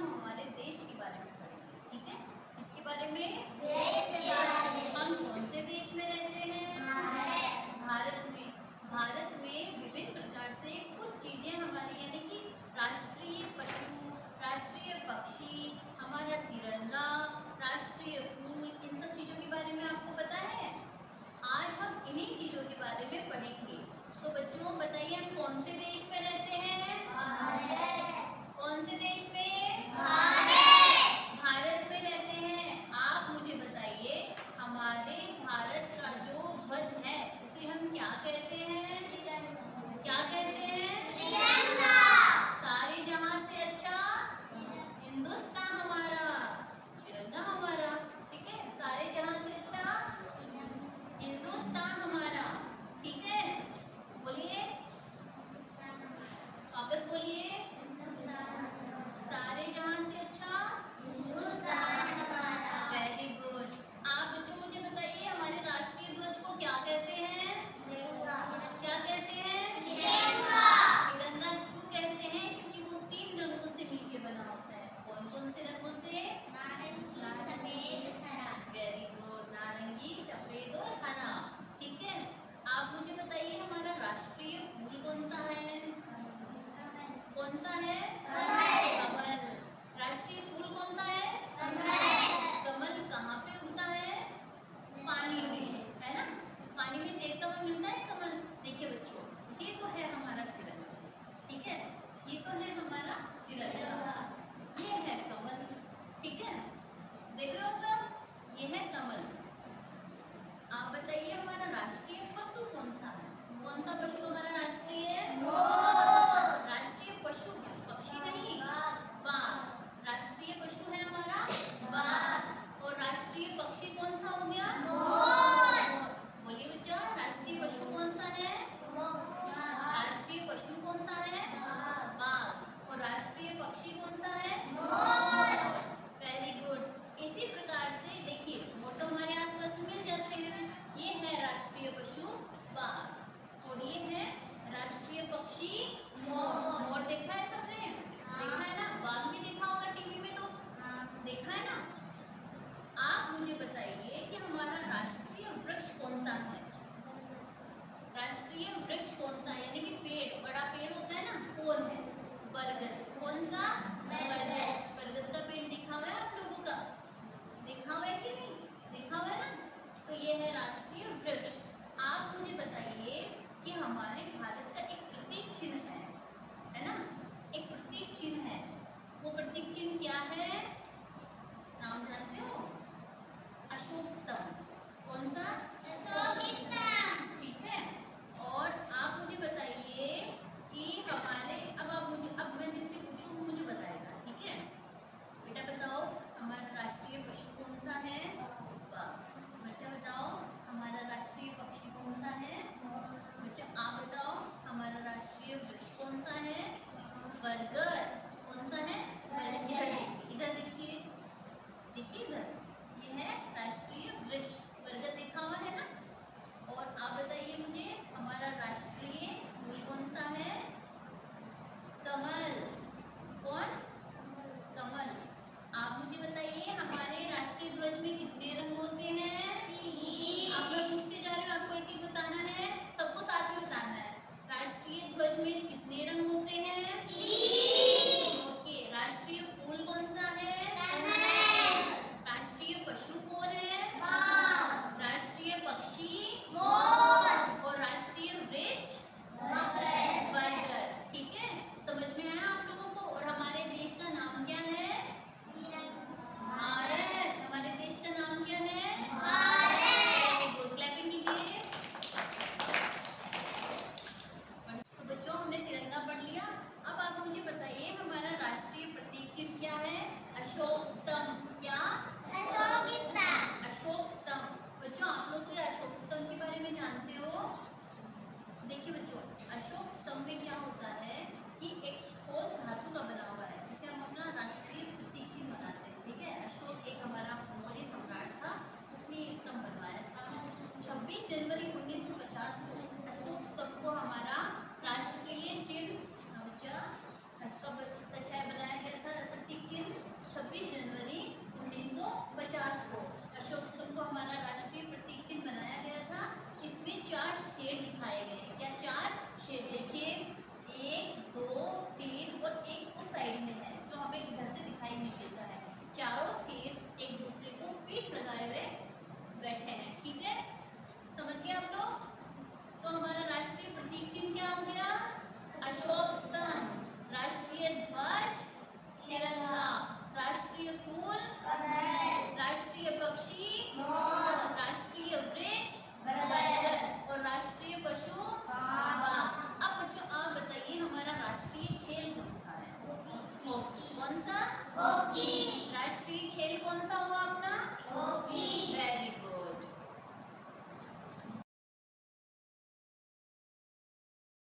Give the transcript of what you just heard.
हम हमारे देश के बारे में पढ़ेंगे। ठीक है, इसके बारे में हम कौन से देश में रहते हैं? भारत में। भारत में विभिन्न प्रकार से कुछ चीजें हमारी यानी कि राष्ट्रीय पशु, राष्ट्रीय पक्षी, हमारा तिरंगा, राष्ट्रीय फूल, इन सब चीजों के बारे में आपको पता है? आज हम इन्हीं चीजों के बारे में पढ़ेंगे। तो बच्चों बताइए, हम कौन से देश में रहते हैं? कौन से देश में? भारत में रहते हैं। आप मुझे बताइए, हमारे भारत का जो ध्वज है उसे हम क्या कहते हैं? क्या कहते हैं? सारे जहां से अच्छा हिंदुस्तान हमारा, तिरंगा हमारा। ठीक है, सारे जहां से अच्छा हिंदुस्तान हमारा। ठीक है, बोलिए, वापस बोलिए, सारे जहां से अच्छा वेरी गुड। आप बच्चों मुझे बताइए, हमारे राष्ट्रीय ध्वज को क्या कहते हैं? क्या कहते हैं? तिरंगा क्यों कहते हैं? क्योंकि वो 3 रंगों से मिलकर बना होता है। कौन कौन से रंगों से? वेरी गुड, नारंगी, सफेद और हरा। ठीक है, आप मुझे बताइए, हमारा राष्ट्रीय फूल कौन सा है? कौन सा है? कमल। राष्ट्रीय फूल कौन सा है? कमल कहाँ पे उगता है? पानी में, है ना? पानी में देखता हुआ मिलता है कमल। देखिए बच्चों, ये तो है हमारा तिरंगा। ठीक है, ये तो है हमारा तिरंगा, ये है कमल। ठीक है, देख रहे हो सब, ये है कमल। आप बताइए, हमारा राष्ट्रीय पशु कौन सा है? कौन सा पशु हमारा राष्ट्रीय है? राष्ट्रीय पशु पक्षी नहीं, बाघ। राष्ट्रीय पशु है हमारा बाघ। और राष्ट्रीय पक्षी कौन सा हो गया? मोर। बोलिए बच्चा, राष्ट्रीय पशु कौन सा है? राष्ट्रीय पशु कौन सा है? बाघ। और राष्ट्रीय पक्षी कौन सा है? मोर। Very good. इसी प्रकार से देखिए, मोर तो हमारे आसपास मिल जाते हैं। ये है राष्ट्रीय पशु बाघ और ये है राष्ट्रीय पक्षी मोर। मोर देखा है सबने? देखा है ना? बाघ भी देखा होगा टीवी में, तो देखा है ना? आप मुझे बताइए कि हमारा राष्ट्रीय वृक्ष कौन सा है? राष्ट्रीय वृक्ष कौन सा, यानी कि पेड़, बड़ा पेड़ होता है ना, कौन है? बरगद। कौन सा? बरगद। बरगद का पेड़ देखा हुआ है आप लोगों का? देखा हुआ है कि नहीं? देखा हुआ है ना? तो ये है राष्ट्रीय वृक्ष। आप मुझे बताइए कि हमारे भारत का एक प्रतीक चिन्ह है ना? एक प्रतीक चिन्ह है। वो प्रतीक चिन्ह क्या है? नाम जानते हो? अशोक स्तंभ। कौन सा? अशोक स्तंभ। ठीक है, और आप मुझे बताइए कि हमारे, अब मैं जिससे पूछूं मुझे बताएगा। ठीक है बेटा, बताओ हमारा राष्ट्रीय पशु कौन सा है? बाघ। बच्चा बताओ, हमारा राष्ट्रीय पक्षी कौन सा है? बच्चा आप बताओ, हमारा राष्ट्रीय वृक्ष कौन सा है? बरगद। कौन सा है? बरगद। इधर देखिए, देखिए इधर, ये है राष्ट्रीय वृक्ष बरगद, देखा हुआ है ना? और आप बताइए मुझे, हमारा राष्ट्रीय फूल कौन सा है? कमल। कौन? कमल। आप मुझे बताइए, हमारे राष्ट्रीय ध्वज में कितने रंग होते हैं? 3। आप मैं पूछते जा रही हूँ, आपको एक एक बताना है, सबको साथ में बताना है। राष्ट्रीय ध्वज में कितने रंग होते हैं? 3। ओके। राष्ट्रीय फूल कौन सा है? कमल। राष्ट्रीय पशु कौन है? बाघ। राष्ट्रीय पक्षी? मोर। और राष्ट्रीय वृक्ष? बरगद। ठीक है, समझ में आया आप लोगों को? और हमारे देश का नाम क्या है? भारत। हमारे देश का नाम क्या है? भारत। वेरी गुड, क्लैपिंग कीजिए। तो बच्चों, हमने तिरंगा पढ़ लिया। अब आप मुझे बताइए, हमारा राष्ट्रीय प्रतीक चिन्ह क्या है? अशोक स्तंभ। क्या? अशोक स्तंभ। अशोक स्तंभ। बच्चों, आप लोग तो अशोक स्तंभ के बारे में जानते हो? देखिए बच्चों, अशोक स्तंभ में क्या होता है कि एक ठोस धातु का बना हुआ है, जिसे हम अपना राष्ट्रीय प्रतीक चिन्ह बनाते हैं। ठीक है, अशोक एक हमारा मौर्य सम्राट था, उसने ये स्तंभ बनवाया था। 26 जनवरी